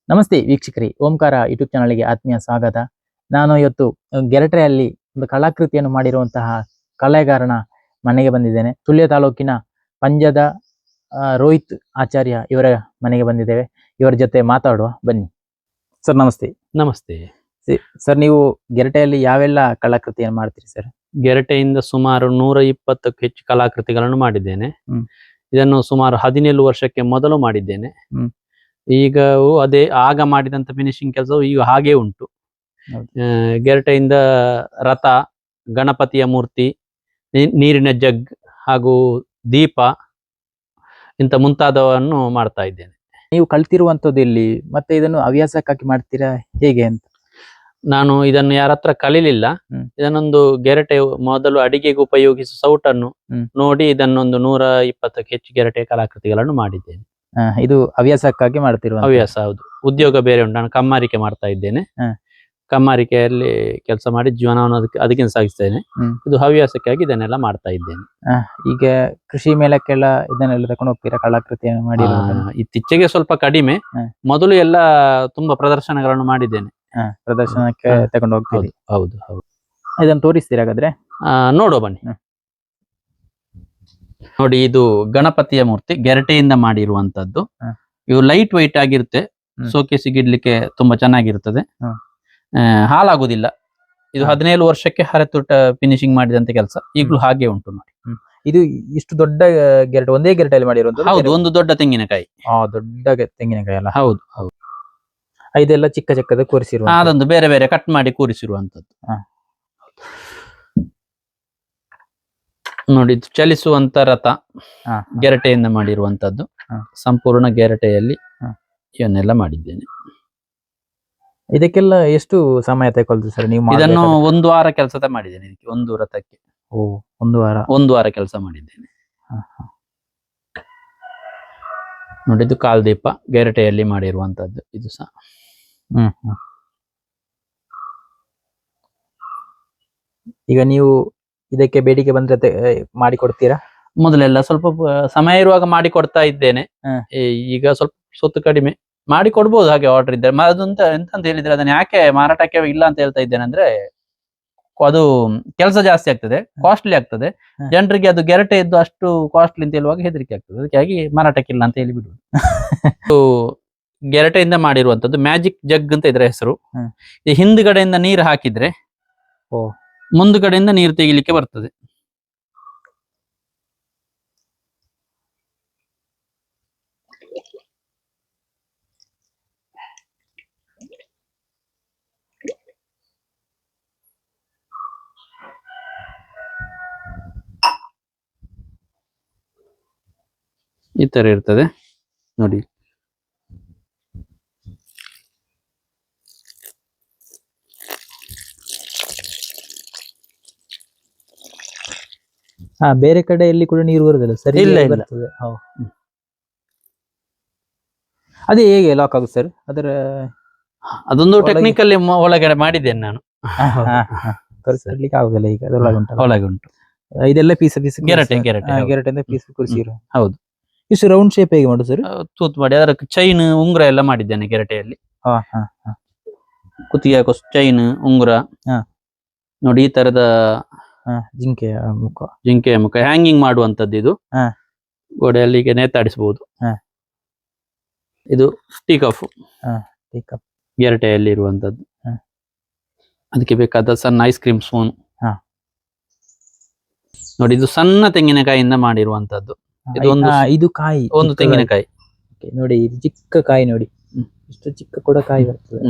ನಮಸ್ತೆ ವೀಕ್ಷಕರೇ, ಓಂಕಾರ ಯೂಟ್ಯೂಬ್ ಚಾನಲ್ಗೆ ಆತ್ಮೀಯ ಸ್ವಾಗತ. ನಾನು ಇವತ್ತು ಗೆರಟೆಯಲ್ಲಿ ಒಂದು ಕಲಾಕೃತಿಯನ್ನು ಮಾಡಿರುವಂತಹ ಕಲೆಗಾರನ ಮನೆಗೆ ಬಂದಿದ್ದೇನೆ. ಸುಳ್ಯ ತಾಲೂಕಿನ ಪಂಜದ ರೋಹಿತ್ ಆಚಾರ್ಯ ಇವರ ಮನೆಗೆ ಬಂದಿದ್ದೇವೆ. ಇವರ ಜೊತೆ ಮಾತಾಡುವ ಬನ್ನಿ. ಸರ್ ನಮಸ್ತೆ. ನಮಸ್ತೆ ಸರ್, ನೀವು ಗೆರಟೆಯಲ್ಲಿ ಯಾವೆಲ್ಲ ಕಲಾಕೃತಿಯನ್ನು ಮಾಡ್ತೀರಿ ಸರ್? ಗೆರಟೆಯಿಂದ ಸುಮಾರು 120ಕ್ಕೂ ಹೆಚ್ಚು ಕಲಾಕೃತಿಗಳನ್ನು ಮಾಡಿದ್ದೇನೆ. ಇದನ್ನು ಸುಮಾರು 17 ವರ್ಷಕ್ಕೆ ಮೊದಲು ಮಾಡಿದ್ದೇನೆ. ಈಗ ಅದೇ ಆಗ ಮಾಡಿದಂತ ಫಿನಿಶಿಂಗ್ ಕೆಲಸವು ಈಗ ಹಾಗೆ ಉಂಟು. ಗೆರಟೆಯಿಂದ ರಥ, ಗಣಪತಿಯ ಮೂರ್ತಿ, ನೀರಿನ ಜಗ್ ಹಾಗೂ ದೀಪ ಇಂಥ ಮುಂತಾದವನ್ನು ಮಾಡ್ತಾ ಇದ್ದೇನೆ. ನೀವು ಕಲ್ತಿರುವಂತದ್ದು ಎಲ್ಲಿ, ಮತ್ತೆ ಇದನ್ನು ಹವ್ಯಾಸಕ್ಕಾಗಿ ಮಾಡ್ತೀರಾ ಹೇಗೆ ಅಂತ? ನಾನು ಇದನ್ನು ಯಾರ ಹತ್ರ ಕಲೀಲಿಲ್ಲ. ಇದನ್ನೊಂದು ಗೆರಟೆ ಮೊದಲು ಅಡಿಗೆಗೆ ಉಪಯೋಗಿಸುವ ಸೌಟನ್ನು ನೋಡಿ ಇದನ್ನೊಂದು 120ಕ್ಕೂ ಹೆಚ್ಚು ಗೆರಟೆ ಕಲಾಕೃತಿಗಳನ್ನು ಮಾಡಿದ್ದೇನೆ. ಇದು ಹವ್ಯಾಸಕ್ಕಾಗಿ ಮಾಡ್ತಿರುವ ಹವ್ಯಾಸ? ಹೌದು. ಉದ್ಯೋಗ ಬೇರೆ ಉಂಟು. ನಾನು ಕಮ್ಮಾರಿಕೆ ಮಾಡ್ತಾ ಇದ್ದೇನೆ. ಕಮ್ಮಾರಿಕೆಯಲ್ಲಿ ಕೆಲಸ ಮಾಡಿ ಜೀವನವನ್ನು ಅದಕ್ಕಿಂತ ಸಾಗಿಸ್ತೇನೆ. ಇದು ಹವ್ಯಾಸಕ್ಕಾಗಿ ಇದನ್ನೆಲ್ಲ ಮಾಡ್ತಾ ಇದ್ದೇನೆ. ಈಗ ಕೃಷಿ ಮೇಳಕ್ಕೆಲ್ಲ ಇದನ್ನೆಲ್ಲ ತಕೊಂಡು ಹೋಗ್ತೀರಾ ಕಲಾಕೃತಿಯನ್ನು ಮಾಡಿ? ಇತ್ತೀಚೆಗೆ ಸ್ವಲ್ಪ ಕಡಿಮೆ. ಮೊದಲು ಎಲ್ಲ ತುಂಬಾ ಪ್ರದರ್ಶನಗಳನ್ನು ಮಾಡಿದ್ದೇನೆ. ಪ್ರದರ್ಶನಕ್ಕೆ ತಗೊಂಡು ಹೋಗ್ತೀರಿ? ಹೌದು ಹೌದು. ಇದನ್ನು ತೋರಿಸ್ತೀರಾ ಹಾಗಾದ್ರೆ? ನೋಡುವ ಬನ್ನಿ. ನೋಡಿ, ಇದು ಗಣಪತಿಯ ಮೂರ್ತಿ ಗೆರಟೆಯಿಂದ ಮಾಡಿರುವಂತದ್ದು. ಇವು ಲೈಟ್ ವೈಟ್ ಆಗಿರುತ್ತೆ. ಶೋಕೇಸಿಗೆ ಇಡ್ಲಿಕ್ಕೆ ತುಂಬಾ ಚೆನ್ನಾಗಿರುತ್ತದೆ. ಹಾಳಾಗುದಿಲ್ಲ. ಇದು 17 ವರ್ಷಕ್ಕೆ ಹರೆತುಟ ಫಿನಿಶಿಂಗ್ ಮಾಡಿದಂತ ಕೆಲಸ ಈಗಲೂ ಹಾಗೆ ಉಂಟು ನೋಡಿ. ಇದು ಇಷ್ಟು ದೊಡ್ಡ ಗೆರಟೆ ಒಂದೇ ಗೆರಟೆಯಲ್ಲಿ ಮಾಡಿರುವಂತದ್ದು? ಹೌದು, ಒಂದು ದೊಡ್ಡ ತೆಂಗಿನಕಾಯಿ. ದೊಡ್ಡ ತೆಂಗಿನಕಾಯಿ ಅಲ್ಲ? ಹೌದು ಹೌದು. ಇದೆಲ್ಲ ಚಿಕ್ಕ ಚಿಕ್ಕದ ಕೂರಿಸಿರುವ ಅದೊಂದು ಬೇರೆ ಬೇರೆ ಕಟ್ ಮಾಡಿ ಕೂರಿಸಿರುವಂತದ್ದು. ನೋಡಿ, ಚಲಿಸುವಂತ ರಥ ಗೆರಟೆಯಿಂದ ಮಾಡಿರುವಂತದ್ದು. ಸಂಪೂರ್ಣ ಗೆರಟೆಯಲ್ಲಿ ಇವನ್ನೆಲ್ಲ ಮಾಡಿದ್ದೇನೆ. ಇದಕ್ಕೆಲ್ಲ ಎಷ್ಟು ಸಮಯ ತಗೊಳ್ತದೆ ಸರ್ ನೀವು? ಇದನ್ನು 1 ವಾರ ಕೆಲಸ ಮಾಡಿದ್ದೇನೆ. ಇದಕ್ಕೆ ಒಂದು ರಥಕ್ಕೆ 1 ವಾರ ಕೆಲಸ ಮಾಡಿದ್ದೇನೆ. ನೋಡಿ, ಇದು ಕಾಲ್ದೀಪ ಗೆರಟೆಯಲ್ಲಿ ಮಾಡಿರುವಂತದ್ದು. ಇದು ಸಹ ಈಗ ನೀವು ಇದಕ್ಕೆ ಬೇಡಿಕೆ ಬಂದ್ರೆ ಮಾಡಿಕೊಡ್ತೀರಾ? ಮೊದಲೆಲ್ಲ ಸ್ವಲ್ಪ ಸಮಯ ಇರುವಾಗ ಮಾಡಿ ಕೊಡ್ತಾ ಇದ್ದೇನೆ. ಈಗ ಸ್ವಲ್ಪ ಸೊತ್ತು ಕಡಿಮೆ ಮಾಡಿ ಕೊಡ್ಬೋದು. ಹಾಗೆ ಆರ್ಡರ್ ಇದ್ದಾರೆ. ಅದಂತ ಎಂತ ಹೇಳಿದ್ರೆ, ಅದನ್ನ ಯಾಕೆ ಮಾರಾಟಕ್ಕೆ ಇಲ್ಲ ಅಂತ ಹೇಳ್ತಾ ಇದ್ದೇನೆ ಅಂದ್ರೆ, ಅದು ಕೆಲಸ ಜಾಸ್ತಿ ಆಗ್ತದೆ, ಕಾಸ್ಟ್ಲಿ ಆಗ್ತದೆ. ಜನರಿಗೆ ಅದು ಗೆರಟೆ ಇದ್ದು ಅಷ್ಟು ಕಾಸ್ಟ್ಲಿ ಅಂತ ಹೇಳುವಾಗ ಹೆದರಿಕೆ ಆಗ್ತದೆ. ಅದಕ್ಕಾಗಿ ಮಾರಾಟಕ್ಕಿಲ್ಲ ಅಂತ ಹೇಳಿ ಬಿಡುವುದು. ಗೆರಟೆಯಿಂದ ಮಾಡಿರುವಂತದ್ದು ಮ್ಯಾಜಿಕ್ ಜಗ್ ಅಂತ ಇದರ ಹೆಸರು. ಹಿಂದ್ಗಡೆಯಿಂದ ನೀರು ಹಾಕಿದ್ರೆ ಮುಂದ್ಗಡೆಯಿಂದ ನೀರು ತೆಗಿಲಿಕ್ಕೆ ಬರ್ತದೆ. ಈ ತರ ಇರ್ತದೆ ನೋಡಿ. ಬೇರೆ ಕಡೆಯಲ್ಲಿ ಕೂಡ ನೀರು ಬರುದಿಲ್ಲ ಸರಿ? ಇಲ್ಲ. ಅದೇ ಹೇಗೆ ಲಾಕ್ ಆಗುತ್ತೆ ಸರ್? ಅದೊಂದು ಟೆಕ್ನಿಕಲ್ ಒಳಗಡೆ ಮಾಡಿದ್ದೇನೆ ನಾನು. ತೋರಿಸ್ಲಿಕ್ಕೆ ಆಗುದಿಲ್ಲ. ಈಗ ಒಳಗೆ ಉಂಟು. ಇದೆಲ್ಲ ಪೀಸ್ ಪೀಸ್ ಗೆರಟೆ ಪೀಸ್ ಕೂರಿಸಿರೋ? ಹೌದು. ಇಷ್ಟು ರೌಂಡ್ ಶೇಪ್ ಹೇಗೆ ಮಾಡುದು ಸರ್? ತೂತ್ ಮಾಡಿ ಅದಕ್ಕೆ ಚೈನ್, ಉಂಗುರ ಎಲ್ಲ ಮಾಡಿದ್ದೇನೆ ಗೆರಟೆಯಲ್ಲಿ. ಕುತ್ತಿಗೆ ಚೈನ್, ಉಂಗುರ ನೋಡಿ. ಈ ತರದ ಜಿಂಕೆಯ ಮುಖ ಹ್ಯಾಂಗಿಂಗ್ ಮಾಡುವಂತದ್ದು. ಇದು ಗೋಡೆಯಲ್ಲಿ ನೇತಾಡಿಸಬಹುದು. ಇದು ಟೀ ಕಪ್ ಗೆರಟೆಯಲ್ಲಿ ಇರುವಂತದ್ದು. ಅದಕ್ಕೆ ಬೇಕಾದ ಸಣ್ಣ ಐಸ್ ಕ್ರೀಮ್ ಸ್ಪೂನ್ ನೋಡಿ. ಇದು ಸಣ್ಣ ತೆಂಗಿನಕಾಯಿಯಿಂದ ಮಾಡಿರುವಂತದ್ದು. ಇದು ಕಾಯಿ, ಒಂದು ತೆಂಗಿನಕಾಯಿ ನೋಡಿ. ಇದು ಚಿಕ್ಕ ಕಾಯಿ ನೋಡಿ, ಇಷ್ಟು ಚಿಕ್ಕ ಕೂಡ ಕಾಯಿ ಬರ್ತದೆ.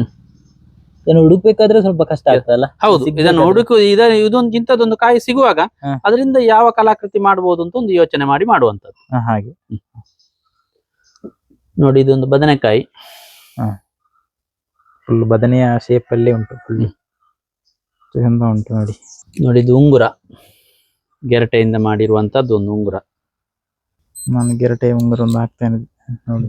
ಇದನ್ನು ಹುಡುಕ್ಬೇಕಾದ್ರೆ ಸ್ವಲ್ಪ ಕಷ್ಟ ಆಗ್ತದಲ್ಲ? ಹೌದು. ಇದನ್ನು ಇದೊಂದು ಇಂಥದ್ದೊಂದು ಕಾಯಿ ಸಿಗುವಾಗ ಅದರಿಂದ ಯಾವ ಕಲಾಕೃತಿ ಮಾಡಬಹುದು ಅಂತ ಒಂದು ಯೋಚನೆ ಮಾಡಿ ಮಾಡುವಂತದ್ದು. ಹಾಗೆ ನೋಡಿ, ಇದೊಂದು ಬದನೆಕಾಯಿ. ಫುಲ್ ಬದನೆಯ ಶೇಪ್ ಅಲ್ಲೇ ಉಂಟು. ಫುಲ್ ಚಂದ ಉಂಟು ನೋಡಿ. ನೋಡಿ, ಇದು ಉಂಗುರ ಗೆರಟೆಯಿಂದ ಮಾಡಿರುವಂತದ್ದು ಒಂದು ಉಂಗುರ. ನಾನು ಗೆರಟೆ ಉಂಗುರ ಒಂದು ಹಾಕ್ತೇನೆ ನೋಡಿ.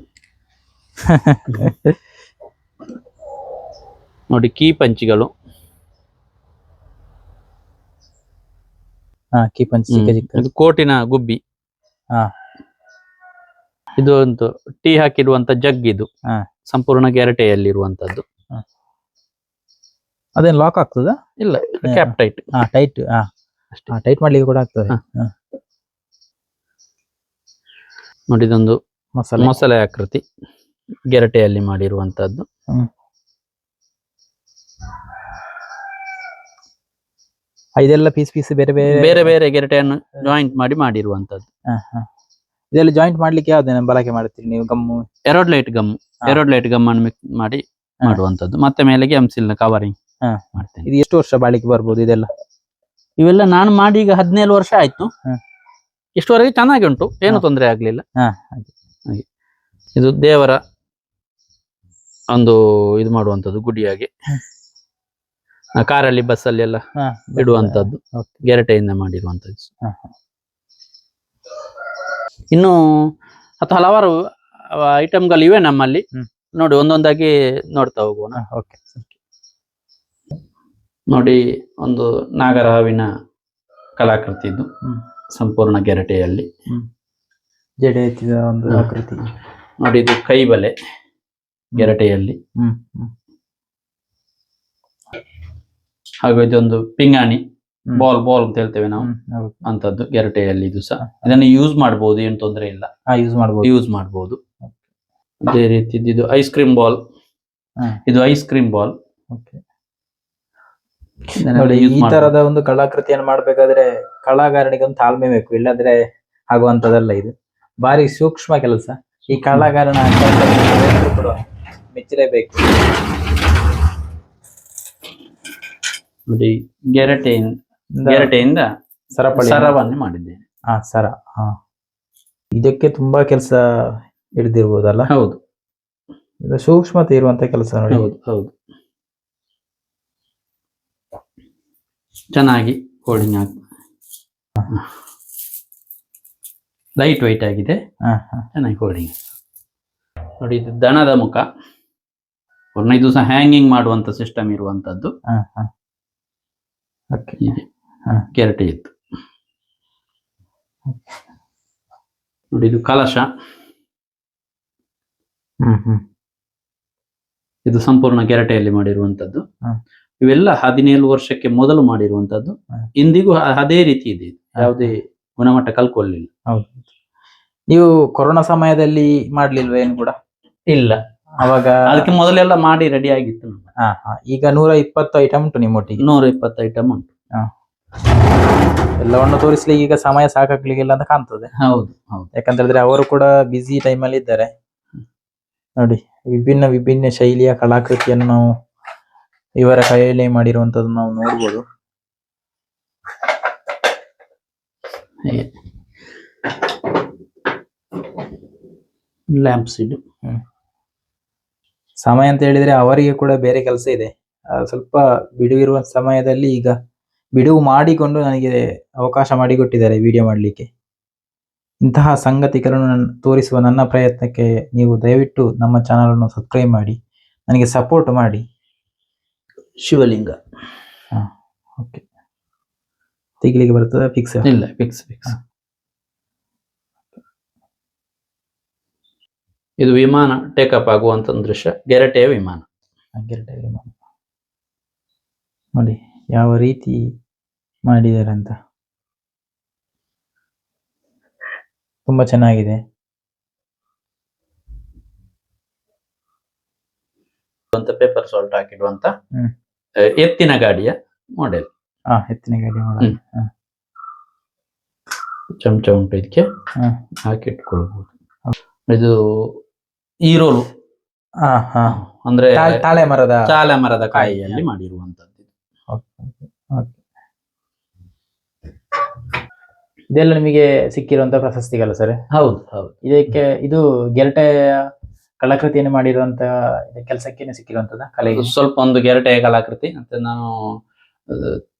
ನೋಡಿ, ಕೀ ಪಂಚಿಗಳು. ಕೀ ಪಂಚಿ ಚಿಕ್ಕ ಚಿಕ್ಕ. ಇದು ಕೋಟಿನ ಗುಬ್ಬಿ. ಇದು ಒಂದು ಟೀ ಹಾಕಿಡುವಂತ ಜಗ್. ಇದು ಸಂಪೂರ್ಣ ಗೆರಟೆಯಲ್ಲಿರುವಂತದ್ದು. ಅದೇನ್ ಲಾಕ್ ಆಗ್ತದ? ಇಲ್ಲ, ಕ್ಯಾಪ್ ಟೈಟ್. ಟೈಟ್ ಟೈಟ್ ಮಾಡ್ಲಿಕ್ಕೆ ಕೂಡ ಆಗ್ತದೆ. ನೋಡಿ, ಇದೊಂದು ಮಸಾಲೆ ಮೊಸಳೆ ಆಕೃತಿ ಗೆರಟೆಯಲ್ಲಿ ಮಾಡಿರುವಂತದ್ದು. ಇದೆಲ್ಲ ಪೀಸ್ ಪೀಸ್ ಬೇರೆ ಬೇರೆ ಬೇರೆ ಬೇರೆ ಗೆರಟೆಯನ್ನು ಜಾಯಿಂಟ್ ಮಾಡಿ ಮಾಡಿರುವಂತದ್ದು. ಇದೆಲ್ಲ ಜಾಯಿಂಟ್ ಮಾಡ್ಲಿಕ್ಕೆ ಯಾವ್ದೇನ ಬಳಕೆ ಮಾಡ್ತೀರಿ ನೀವು? ಗಮ್ಮು, ಎರೋಡ್ಲೈಟ್ ಗಮ್ ಅನ್ನು ಮಿಕ್ಸ್ ಮಾಡಿ ಮಾಡುವಂತದ್ದು. ಮತ್ತೆ ಮೇಲೆಗೆ ಎಂಸಿಲ್ ಕವರಿಂಗ್ ಮಾಡ್ತೇನೆ. ಇದು ಎಷ್ಟು ವರ್ಷ ಬಾಳಿಕೆ ಬರ್ಬೋದು ಇದೆಲ್ಲ? ಇವೆಲ್ಲ ನಾನು ಮಾಡಿ ಈಗ 17 ವರ್ಷ ಆಯ್ತು. ಇಷ್ಟುವರೆಗೆ ಚೆನ್ನಾಗಿ ಉಂಟು, ಏನು ತೊಂದರೆ ಆಗ್ಲಿಲ್ಲ. ಹಾಗೆ ಇದು ದೇವರ ಒಂದು ಇದು ಮಾಡುವಂತದ್ದು, ಗುಡಿಯಾಗಿ ಕಾರಲ್ಲಿ ಬಸ್ಸಲ್ಲಿ ಎಲ್ಲ ಇಡುವಂತದ್ದು, ಗೆರಟೆಯಿಂದ ಮಾಡಿರುವಂತದ್ದು. ಇನ್ನು ಹಲವಾರು ಐಟಮ್ಗಳು ಇವೆ ನಮ್ಮಲ್ಲಿ. ನೋಡಿ, ಒಂದೊಂದಾಗಿ ನೋಡ್ತಾ ಹೋಗೋಣ. ನೋಡಿ, ಒಂದು ನಾಗರಹಾವಿನ ಕಲಾಕೃತಿ ಇದು, ಸಂಪೂರ್ಣ ಗೆರಟೆಯಲ್ಲಿ ಜಡೆ ಎತ್ತಿದ ಒಂದು ಆಕೃತಿ. ನೋಡಿ, ಇದು ಕೈಬಲೆ ಗೆರಟೆಯಲ್ಲಿ. ಹಾಗೂ ಇದೊಂದು ಪಿಂಗಾಣಿ, ಬಾಲ್ ಅಂತ ಹೇಳ್ತೇವೆ ನಾವು, ಅಂತದ್ದು ಗೆರಟೆಯಲ್ಲಿ. ಇದು ಸಹ ಇದನ್ನು ಯೂಸ್ ಮಾಡಬಹುದು, ಏನು ತೊಂದರೆ ಇಲ್ಲ, ಯೂಸ್ ಮಾಡಬಹುದು. ಅದೇ ರೀತಿ ಇದು ಐಸ್ ಕ್ರೀಮ್ ಬಾಲ್. ಇದು ಐಸ್ ಕ್ರೀಮ್ ಬಾಲ್. ನೋಡಿ, ಈ ತರದ ಒಂದು ಕಲಾಕೃತಿಯನ್ನು ಮಾಡ್ಬೇಕಾದ್ರೆ ಕಲಾಗಾರನಿಗೆ ಒಂದು ತಾಳ್ಮೆ ಬೇಕು, ಇಲ್ಲಾಂದ್ರೆ ಆಗುವಂತದಲ್ಲ. ಇದು ಬಾರಿ ಸೂಕ್ಷ್ಮ ಕೆಲಸ. ಈ ಕಲಾಗಾರನ ಕೂಡ ಮೆಚ್ಚಲೇಬೇಕು. ನೋಡಿ, ಗೆರಟೆಯಿಂದ ಸರವನ್ನು ಮಾಡಿದ್ದೇನೆ. ಸರ. ಇದಕ್ಕೆ ತುಂಬಾ ಕೆಲಸ ಹಿಡಿದಿರ್ಬೋದಲ್ಲ? ಹೌದು, ಇದು ಸೂಕ್ಷ್ಮತೆ ಇರುವಂತ ಕೆಲಸ ನೋಡಿ. ಹೌದು. ಚೆನ್ನಾಗಿ ಕೋಡಿಂಗ್ ಆಗ್ತದೆ, ಲೈಟ್ ವೈಟ್ ಆಗಿದೆ, ಚೆನ್ನಾಗಿ ಕೋಡಿಂಗ್. ನೋಡಿ, ಇದು ದನದ ಮುಖ. ಇದು ಸಹ ಹ್ಯಾಂಗಿಂಗ್ ಮಾಡುವಂತ ಸಿಸ್ಟಮ್ ಇರುವಂತದ್ದು. ಗೆರಟೆ ಇತ್ತು. ನೋಡಿ, ಇದು ಕಲಶ. ಇದು ಸಂಪೂರ್ಣ ಗೆರಟೆಯಲ್ಲಿ ಮಾಡಿರುವಂತದ್ದು. ಇವೆಲ್ಲ 17 ವರ್ಷಕ್ಕೆ ಮೊದಲು ಮಾಡಿರುವಂತದ್ದು. ಇಂದಿಗೂ ಅದೇ ರೀತಿ ಇದೆ, ಯಾವುದೇ ಗುಣಮಟ್ಟ ಕಲ್ಕೊಳ್ಳಿಲ್ಲ. ನೀವು ಕೊರೋನಾ ಸಮಯದಲ್ಲಿ ಮಾಡ್ಲಿಲ್ವ ಏನು ಕೂಡ? ಇಲ್ಲ, ಅವಾಗ ಅದಕ್ಕೆ ಮೊದಲೆಲ್ಲ ಮಾಡಿ ರೆಡಿ ಆಗಿತ್ತು. ಈಗ 120 ಐಟಮ್ ಉಂಟು ನಿಮ್ಮೊಟ್ಟಿಗೆ? 120 ಐಟಮ್ ಉಂಟು. ಎಲ್ಲವನ್ನು ತೋರಿಸ್ಲಿಕ್ಕೆ ಈಗ ಸಮಯ ಸಾಕಾಗ್ಲಿಕ್ಕಿಲ್ಲ ಅಂತ ಕಾಣ್ತದೆ. ಹೌದು. ಯಾಕಂತೇಳಿದ್ರೆ ಅವರು ಕೂಡ ಬಿಸಿ ಟೈಮಲ್ಲಿ ಇದ್ದಾರೆ. ನೋಡಿ, ವಿಭಿನ್ನ ಶೈಲಿಯ ಕಲಾಕೃತಿಯನ್ನು ನಾವು ಇವರ ಕೈಯಲ್ಲಿ ಮಾಡಿರುವಂತದ್ದು ನಾವು ನೋಡ್ಬೋದು. ಲ್ಯಾಂಪ್ಸ್ ಇದು. ಸಮಯ ಅಂತ ಹೇಳಿದ್ರೆ ಅವರಿಗೆ ಕೂಡ ಬೇರೆ ಕೆಲಸ ಇದೆ. ಸ್ವಲ್ಪ ಬಿಡುವಿರುವ ಸಮಯದಲ್ಲಿ ಈಗ ಬಿಡುವು ಮಾಡಿಕೊಂಡು ನನಗೆ ಅವಕಾಶ ಮಾಡಿಕೊಟ್ಟಿದ್ದಾರೆ ವಿಡಿಯೋ ಮಾಡಲಿಕ್ಕೆ. ಇಂತಹ ಸಂಗತಿಗಳನ್ನು ತೋರಿಸುವ ನನ್ನ ಪ್ರಯತ್ನಕ್ಕೆ ನೀವು ದಯವಿಟ್ಟು ನಮ್ಮ ಚಾನಲ್ ಅನ್ನು ಸಬ್ಸ್ಕ್ರೈಬ್ ಮಾಡಿ, ನನಗೆ ಸಪೋರ್ಟ್ ಮಾಡಿ. ಶಿವಲಿಂಗ. ಓಕೆ, ತೆಗಿಲಿಕ್ಕೆ ಬರ್ತದ? ಫಿಕ್ಸ್? ಇಲ್ಲ, ಫಿಕ್ಸ್. ಇದು ವಿಮಾನ ಟೇಕಪ್ ಆಗುವಂತ ದೃಶ್ಯ, ಗೆರಟೆಯ ವಿಮಾನ. ನೋಡಿ ಯಾವ ರೀತಿ ಮಾಡಿದ್ದಾರೆ ಅಂತ, ತುಂಬಾ ಚೆನ್ನಾಗಿದೆ. ಪೇಪರ್ ಸಾಲ್ಟ್ ಹಾಕಿಡುವಂತ ಎತ್ತಿನ ಗಾಡಿಯ ಮಾಡೆಲ್. ಎತ್ತಿನ ಗಾಡಿ ಮಾಡೆಲ್. ಚಮಚ ಉಂಟು, ಇದಕ್ಕೆ ಹಾಕಿಟ್ಕೊಳ್ಬಹುದು. ಇದು ಈರೋಲು, ಅಂದ್ರೆ ತಾಳೆ ಮರದ ಕಾಯಿಯಲ್ಲಿ ಮಾಡಿರುವಂತದ್ದು. ಇದೆಲ್ಲ ನಿಮಗೆ ಸಿಕ್ಕಿರುವಂತ ಪ್ರಶಸ್ತಿಗಳು ಸರ್? ಹೌದು. ಇದು ಗೆರಟೆಯ ಕಲಾಕೃತಿಯನ್ನು ಮಾಡಿರುವಂತ ಕೆಲಸಕ್ಕೆ ಸಿಕ್ಕಿರುವಂತದ ಕಲೆಗೆ? ಸ್ವಲ್ಪ ಒಂದು ಗೆರಟೆಯ ಕಲಾಕೃತಿ. ಮತ್ತೆ ನಾನು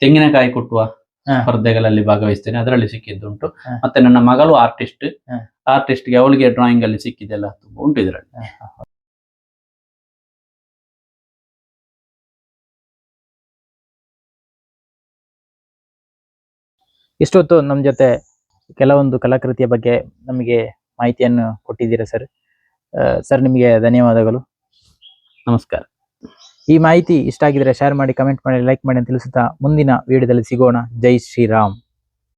ತೆಂಗಿನಕಾಯಿ ಕುಟ್ಟುವ ಸ್ಪರ್ಧೆಗಳಲ್ಲಿ ಭಾಗವಹಿಸ್ತೇನೆ, ಅದರಲ್ಲಿ ಸಿಕ್ಕಿದ್ದುಂಟು. ಮತ್ತೆ ನನ್ನ ಮಗಳು ಆರ್ಟಿಸ್ಟ್ಗೆ ಅವಳಿಗೆ ಡ್ರಾಯಿಂಗ್ ಅಲ್ಲಿ ಸಿಕ್ಕಿದೆಲ್ಲ ತುಂಬಾ ಉಂಟು ಇದರಲ್ಲಿ. ಇಷ್ಟೊತ್ತು ನಮ್ಮ ಜೊತೆ ಕೆಲವೊಂದು ಕಲಾಕೃತಿಯ ಬಗ್ಗೆ ನಮಗೆ ಮಾಹಿತಿಯನ್ನು ಕೊಟ್ಟಿದ್ದೀರಾ ಸರ್. ನಿಮಗೆ ಧನ್ಯವಾದಗಳು. ನಮಸ್ಕಾರ. ಈ ಮಾಹಿತಿ ಇಷ್ಟ ಆಗಿದ್ರೆ ಶೇರ್ ಮಾಡಿ, ಕಮೆಂಟ್ ಮಾಡಿ, ಲೈಕ್ ಮಾಡಿ ಅಂತ ತಿಳಿಸುತ್ತಾ ಮುಂದಿನ ವಿಡಿಯೋದಲ್ಲಿ ಸಿಗೋಣ. ಜೈ ಶ್ರೀರಾಮ್.